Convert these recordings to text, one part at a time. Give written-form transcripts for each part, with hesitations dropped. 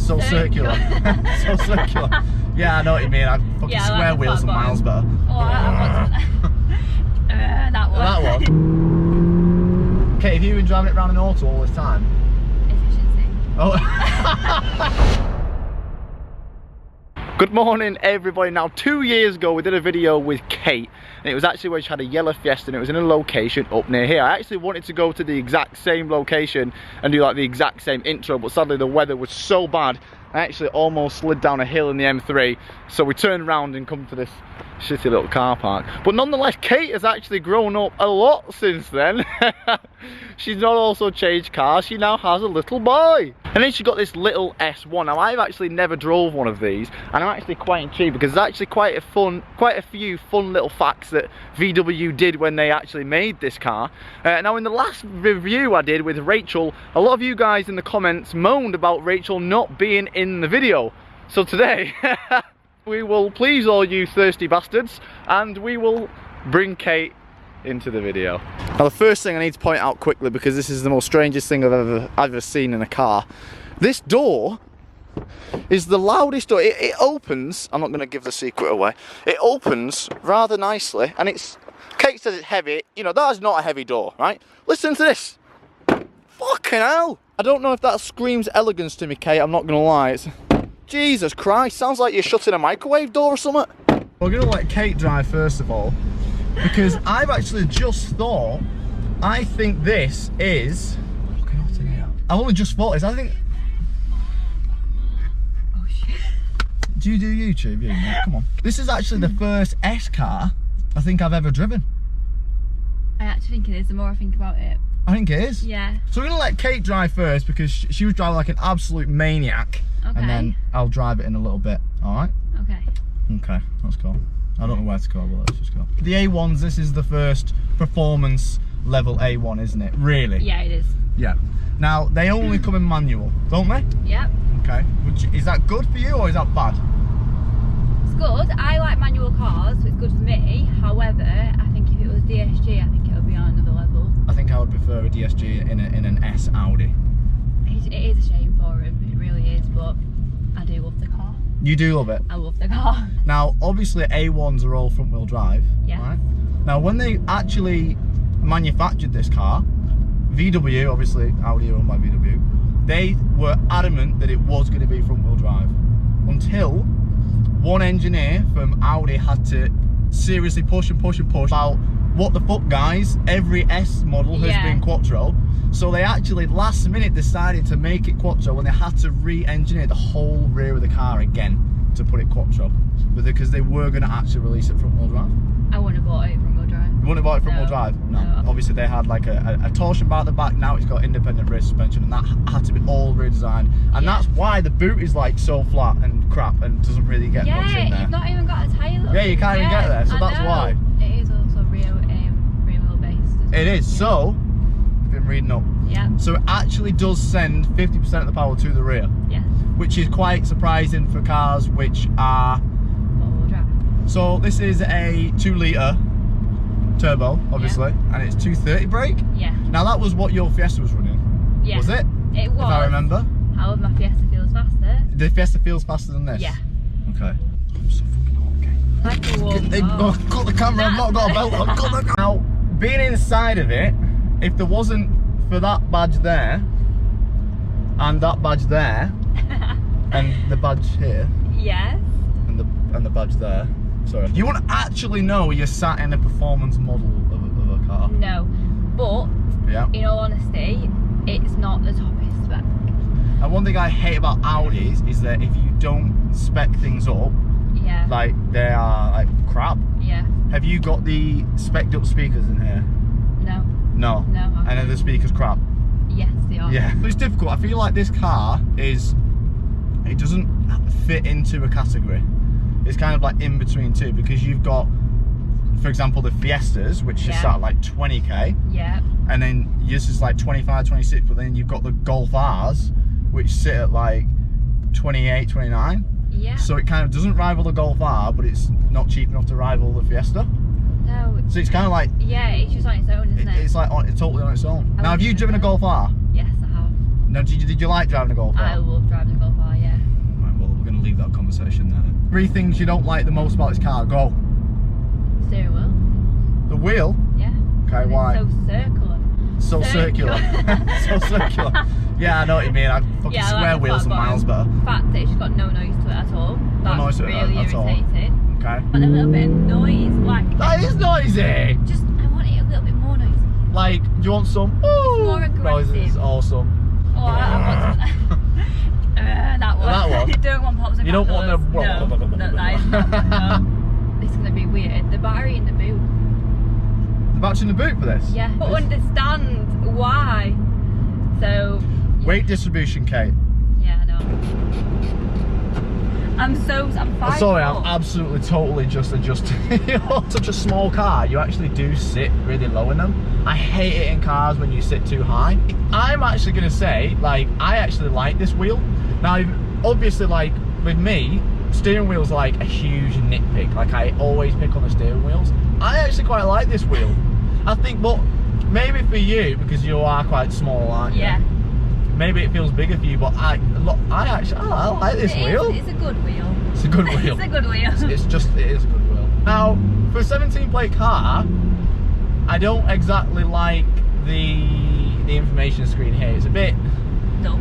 So circular. So circular. Yeah, I know what you mean. I fucking square like wheels and miles better. Oh, that one. That one. Okay, have you been driving it around an auto all this time? Efficiency. Oh. Good morning everybody. Now 2 years ago we did a video with Cait and it was actually where she had a yellow Fiesta and it was in a location up near here. I actually wanted to go to the exact same location and do like the exact same intro, but sadly the weather was so bad I actually almost slid down a hill in the M3, so we turned around and come to this shitty little car park. But nonetheless, Cait has actually grown up a lot since then. She's not also changed cars, she now has a little boy. And then she got this little S1. Now I've actually never drove one of these and I'm actually quite intrigued because there's actually quite a few fun little facts that VW did when they actually made this car. Now in the last review I did with Rachel, a lot of you guys in the comments moaned about Rachel not being in the video. So today we will please all you thirsty bastards and we will bring Cait into the video. Now the first thing I need to point out quickly, because this is the most strangest thing I've ever seen in a car. This door is the loudest door. It opens, I'm not going to give the secret away, it opens rather nicely and it's, Cait says it's heavy, you know, that is not a heavy door, right? Listen to this. Fucking hell. I don't know if that screams elegance to me, Cait, I'm not going to lie. It's, Jesus Christ, sounds like you're shutting a microwave door or something. We're going to let Cait drive first of all, because I've actually just thought, I think this is, fucking hot in here. I've only just thought this, I think. Oh shit. Do you do YouTube? Yeah, mate, come on. This is actually the first S car I think I've ever driven. I actually think it is, the more I think about it. I think it is. Yeah. So we're going to let Cait drive first because she was driving like an absolute maniac. Okay. And then I'll drive it in a little bit, alright? Okay. Okay, let's go. I don't know where to go, but let's just go. The A1s, this is the first performance level A1, isn't it? Really? Yeah, it is. Yeah. Now, they only come in manual, don't they? Yep. Okay. Is that good for you or is that bad? It's good. I like manual cars, so it's good for me. However, I think if it was DSG, I think it would be on another level. I think I would prefer a DSG in an S Audi. It is a shame for him, it really is, but I do love the car. You do love it? I love the car. Now, obviously A1s are all front wheel drive. Yeah. Right? Now, when they actually manufactured this car, VW, obviously Audi are owned by VW, they were adamant that it was going to be front wheel drive. Until one engineer from Audi had to seriously push about, what the fuck guys, every S model has been quattro. So they actually last minute decided to make it quattro and they had to re-engineer the whole rear of the car again to put it quattro, because they were going to actually release it front wheel drive. I wouldn't have bought it front wheel drive. You wouldn't have bought it front wheel drive? No. Obviously they had like a torsion bar at the back, now it's got independent rear suspension and that had to be all redesigned. And that's why the boot is like so flat and crap and doesn't really get much in there. Yeah, you've not even got a tyre look. Yeah, you can't even get there, so that's why. It is also rear wheel based. It is, so, I've been reading up. Yeah. So it actually does send 50% of the power to the rear. Yeah. Which is quite surprising for cars which are... Four-wheel drive. So this is a 2-litre turbo, obviously, and it's 230 brake. Yeah. Now that was what your Fiesta was running. Yeah. Was it? It was. If I remember. However, my Fiesta feels faster. The Fiesta feels faster than this? Yeah. Okay. I'm so fucking hot, okay. Like a warm Got the camera, I've not got a belt on. Got the camera. Now, being inside of it, if there wasn't for that badge there, and that badge there, and the badge here, yes, and the badge there, sorry, you wouldn't actually know you're sat in a performance model of a car. No, but in all honesty, it's not the toppest spec. And one thing I hate about Audis is that if you don't spec things up, like they are like crap. Yeah. Have you got the spec'd up speakers in here? No. No. No. And are the speakers crap? Yes, they are. Yeah. It's difficult. I feel like this car it doesn't fit into a category. It's kind of like in between two, because you've got, for example, the Fiestas, which is at like 20k. Yeah. And then yours is like 25, 26, but then you've got the Golf R's, which sit at like 28, 29. Yeah. So it kind of doesn't rival the Golf R, but it's not cheap enough to rival the Fiesta. No. So it's kind of like... Yeah, it's just on its own, isn't it? It's like it's totally on its own. Now, have you driven a Golf R? Yes, I have. No, did you like driving a Golf R? I love driving a Golf R, yeah. 3 things you don't like the most about this car. Go. Steering wheel. The wheel? Yeah. Okay, why? It's so circular. So circular. So circular. Yeah, I know what you mean. I fucking swear wheels are miles better. The fact that it's got no noise to it at all. That's noise to it really at all. irritating. Okay. And a little bit of noise, like. That is noisy! Just, I want it a little bit more noisy. Like, do you want some more aggressive. noises? Awesome. Oh, I want that one. That one? You don't want pops and You don't want the... No, that is not, no. It's going to be weird. The battery in the boot. The battery in the boot for this? Yeah. I don't understand why. So... Yeah. Weight distribution, Cait. Yeah, I know. I'm 5'4". Sorry, I'm absolutely totally just adjusting. You're such a small car, you actually do sit really low in them. I hate it in cars when you sit too high. I'm actually going to say, like, I actually like this wheel. Now, obviously, like, with me, steering wheel's like a huge nitpick. Like, I always pick on the steering wheels. I actually quite like this wheel. I think, but maybe for you, because you are quite small, aren't you? Yeah. Maybe it feels bigger for you, but I like this wheel. It's a good wheel. It's a good wheel. It's a good wheel. It is a good wheel. Now, for a 17 plate car, I don't exactly like the information screen here. It's a bit No.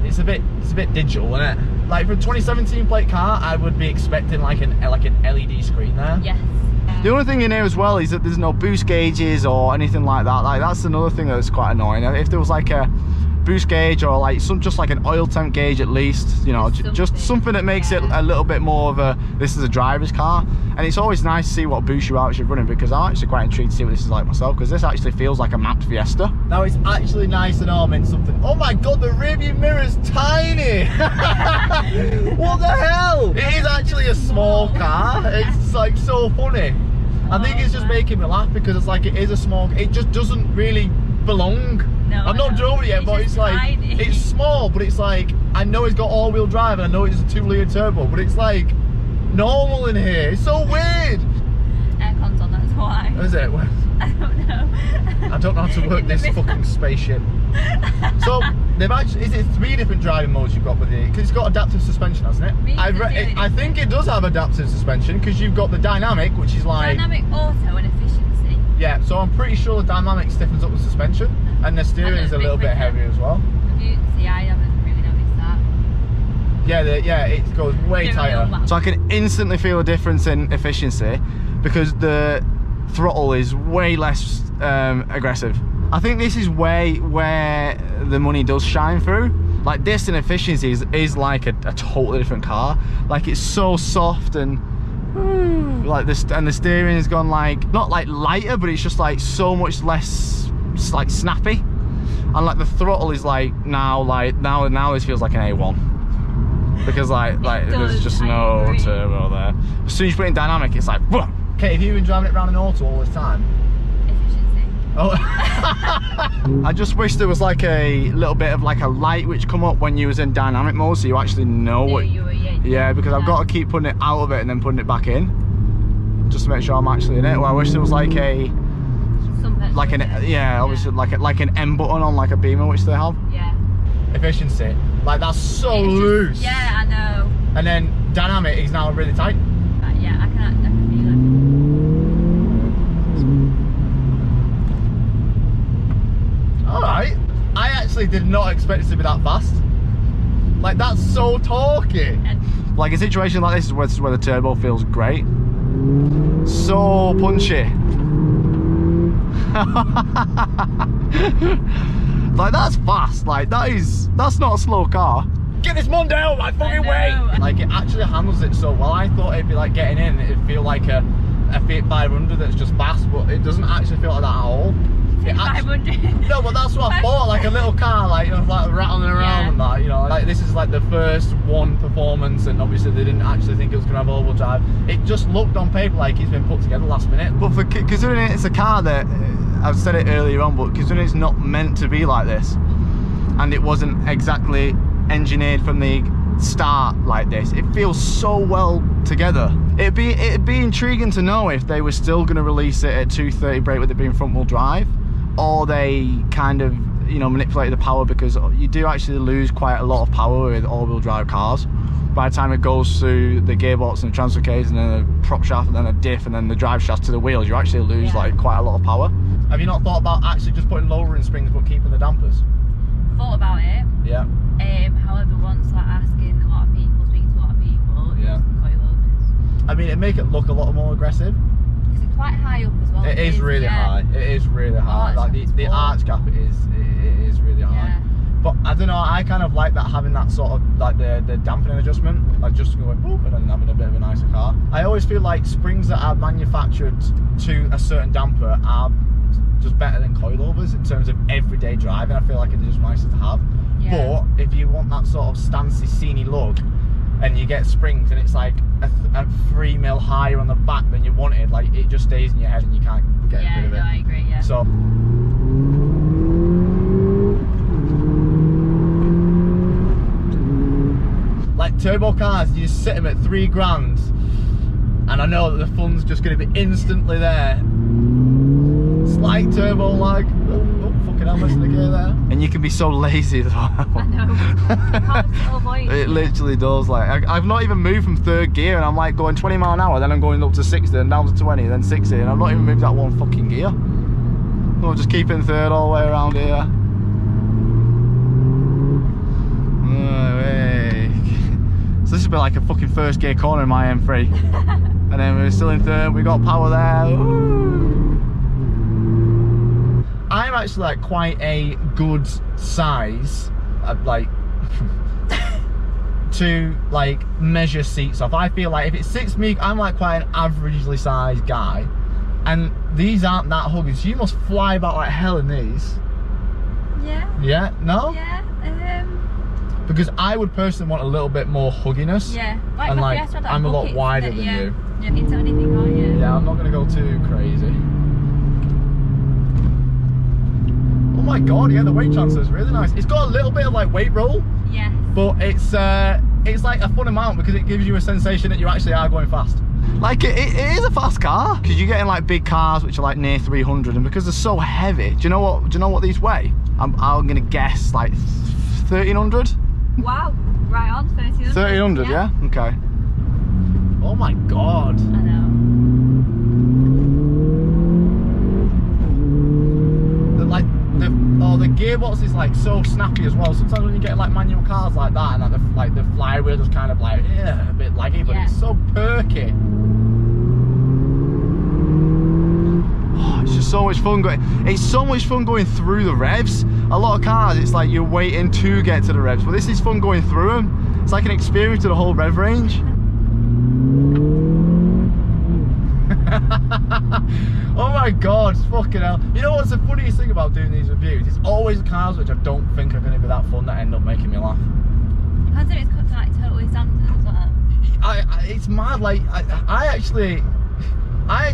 It's a bit digital, isn't it? Like for a 2017 plate car, I would be expecting like an LED screen there. Yes. The only thing in here as well is that there's no boost gauges or anything like that. Like that's another thing that's quite annoying. If there was like a boost gauge or like just like an oil temp gauge at least, you know, just something that makes it a little bit more of a, this is a driver's car. And it's always nice to see what boost you're actually running, because I'm actually quite intrigued to see what this is like myself, because this actually feels like a mapped Fiesta. Now it's actually nice and all meant something. Oh my god, the rear view mirror's tiny. What the hell? It is actually a small car. It's like so funny. I think it's just making me laugh because it's like, it is a small, it just doesn't really belong. No, I've not drove it yet, but it's like, tiny. it's small, but it's like, I know it's got all-wheel drive and I know it's a 2-litre turbo, but it's like normal in here. It's so weird. Aircon's on, that's why. Is it? I don't know. I don't know how to work this fucking spaceship. So they've actually, is it 3 different driving modes you've got with it? Because it's got adaptive suspension, hasn't it? I think it does have adaptive suspension, because you've got the dynamic, which is like dynamic auto and efficiency. Yeah, so I'm pretty sure the dynamic stiffens up the suspension, and the steering is a little bit heavier as well. See, I haven't really noticed that. Yeah, it goes way tighter. So I can instantly feel a difference in efficiency because the throttle is way less aggressive. I think this is where the money does shine through. Like this in efficiency is like a totally different car. Like it's so soft and like this, and the steering has gone like, not like lighter, but it's just like so much less like snappy. And like the throttle is like now this feels like an A1. Because like there's just no turbo there. As soon as you put it in dynamic, it's like, whoa. Okay, have you been driving it around in auto all this time? Efficiency. Oh. I just wish there was like a little bit of like a light which come up when you was in dynamic mode, so you actually know what. Yeah, because I've got to keep putting it out of it and then putting it back in, just to make sure I'm actually in it. Well, I wish there was like a, obviously like an M button on like a Beamer, which they have. Yeah. Efficiency, like that's so loose. Yeah, I know. And then dynamic is now really tight. Yeah, I can feel it. Alright, I actually did not expect it to be that fast. Like that's so torquey. Like a situation like this is where the turbo feels great. So punchy. Like that's fast. Like that's not a slow car. Get this Monday out my fucking way. Like it actually handles it so well. I thought it'd be like getting in, it'd feel like a Fiat 500 that's just fast, but it doesn't actually feel like that at all. 500. No, but that's what I thought, like a little car, like, you know, like rattling around and that, you know, like this is like the first one performance, and obviously they didn't actually think it was going to have all-wheel drive. It just looked on paper like it's been put together last minute. But for considering it's a car that, I've said it earlier on, but considering it's not meant to be like this, and it wasn't exactly engineered from the start like this, it feels so well together. It'd be intriguing to know if they were still going to release it at 230 brake with it being front wheel drive, or they kind of, you know, manipulated the power, because you do actually lose quite a lot of power with all-wheel drive cars. By the time it goes through the gearbox and the transfer case and then the prop shaft and then a diff and then the drive shaft to the wheels, you actually lose like quite a lot of power. Have you not thought about actually just putting lowering springs but keeping the dampers? Thought about it. Yeah. However, once like asking a lot of people, speaking to a lot of people, yeah, coilovers. I mean, it make it look a lot more aggressive. Because it's quite high up as well. It is really high. It is really high. Like the arch gap is really high. Yeah. But I don't know, I kind of like that, having that sort of like the dampening adjustment, like just going boop and then having a bit of a nicer car. I always feel like springs that are manufactured to a certain damper are just better than coilovers in terms of everyday driving. I feel like it's just nicer to have. Yeah. But if you want that sort of stancy, sceney look, and you get springs and it's like a 3 mil higher on the back than you wanted, like it just stays in your head and you can't get rid of it. Yeah, I agree, yeah. So like turbo cars, you just sit them at 3 grand and I know that the fun's just going to be instantly there. Slight turbo lag. Oh, fucking hell, missing the gear there. And you can be so lazy as well. I know. It literally does. Like I've not even moved from 3rd gear and I'm like going 20 mile an hour, then I'm going up to 60 and down to 20, then 60, and I've not even moved that one fucking gear. I'll just keep it in 3rd all the way around here. So this has been like a fucking 1st gear corner in my M3. And then we're still in 3rd, we got power there. Woo! I'm actually like quite a good size, like to like measure seats off. I feel like if it sits me, I'm like quite an averagely sized guy, and these aren't that huggy, so you must fly about like hell in these. Yeah. Yeah? No? Yeah. Because I would personally want a little bit more hugginess. Yeah. And like I'm a lot wider than you. Yeah, you can tell anything, can't you? Yeah, I'm not gonna go too crazy. Oh my god, yeah, the weight transfer is really nice. It's got a little bit of like weight roll. Yeah. But it's like a fun amount because it gives you a sensation that you actually are going fast. Like it is a fast car, because you're getting like big cars which are like near 300, and because they're so heavy, do you know what these weigh? I'm gonna guess like 1300. Wow, right on, 1300. 1300, yeah? Okay. Oh my god. I know. The gearbox is like so snappy as well. Sometimes when you get like manual cars like that, and like the flywheel just kind of like a bit laggy, but it's so perky. Oh, it's just so much fun going. It's so much fun going through the revs. A lot of cars, it's like you're waiting to get to the revs, but this is fun going through them. It's like an experience to the whole rev range. Oh my god, fucking hell. You know what's the funniest thing about doing these reviews? It's always cars which I don't think are going to be that fun that end up making me laugh. Depends if it's cut to like totally standard as well. It's mad, like, I actually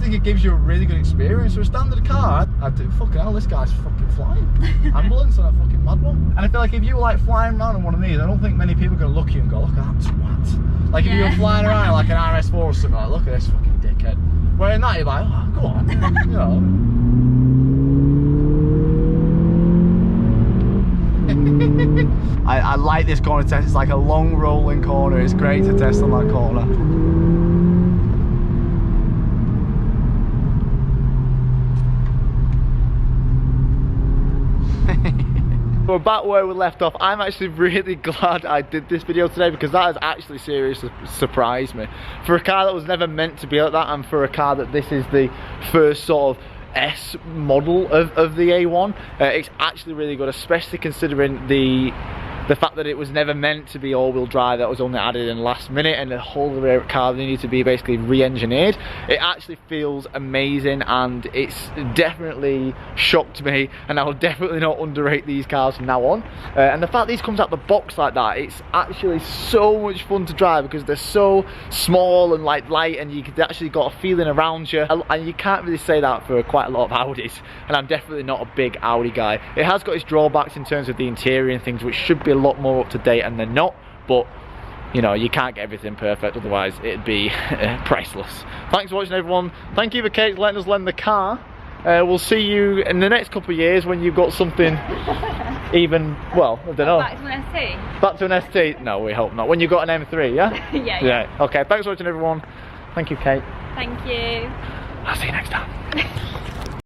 think it gives you a really good experience. For a standard car, I'd do, fucking hell, this guy's fucking flying. Ambulance on a fucking mad one. And I feel like if you were like flying around on one of these, I don't think many people are going to look at you and go, look at that twat. Like if you were flying around like an RS4 or something, like, look at this fucking dickhead. Where in that you're like, oh, go on, you know. I like this corner test. It's like a long rolling corner. It's great to test on that corner. We're back where we left off. I'm actually really glad I did this video today, because that has actually seriously surprised me. For a car that was never meant to be like that, and for a car that this is the first sort of S model of the A1, it's actually really good, especially considering the fact that it was never meant to be all-wheel drive. That was only added in last minute, and the whole rear car needed to be basically re-engineered. It actually feels amazing, and it's definitely shocked me, and I will definitely not underrate these cars from now on. And the fact these comes out the box like that, it's actually so much fun to drive, because they're so small and like light, and you actually got a feeling around you, and you can't really say that for quite a lot of Audis, and I'm definitely not a big Audi guy. It has got its drawbacks in terms of the interior and things, which should be a lot more up to date, and they're not, but you know, you can't get everything perfect, otherwise it'd be priceless. Thanks for watching, everyone. Thank you for Cait letting us lend the car, We'll see you in the next couple of years when you've got something even, well, I don't know. Back to an ST? Back to an ST? No, we hope not. When you've got an M3, yeah? Yeah. Okay, thanks for watching everyone. Thank you, Kate. Thank you. I'll see you next time.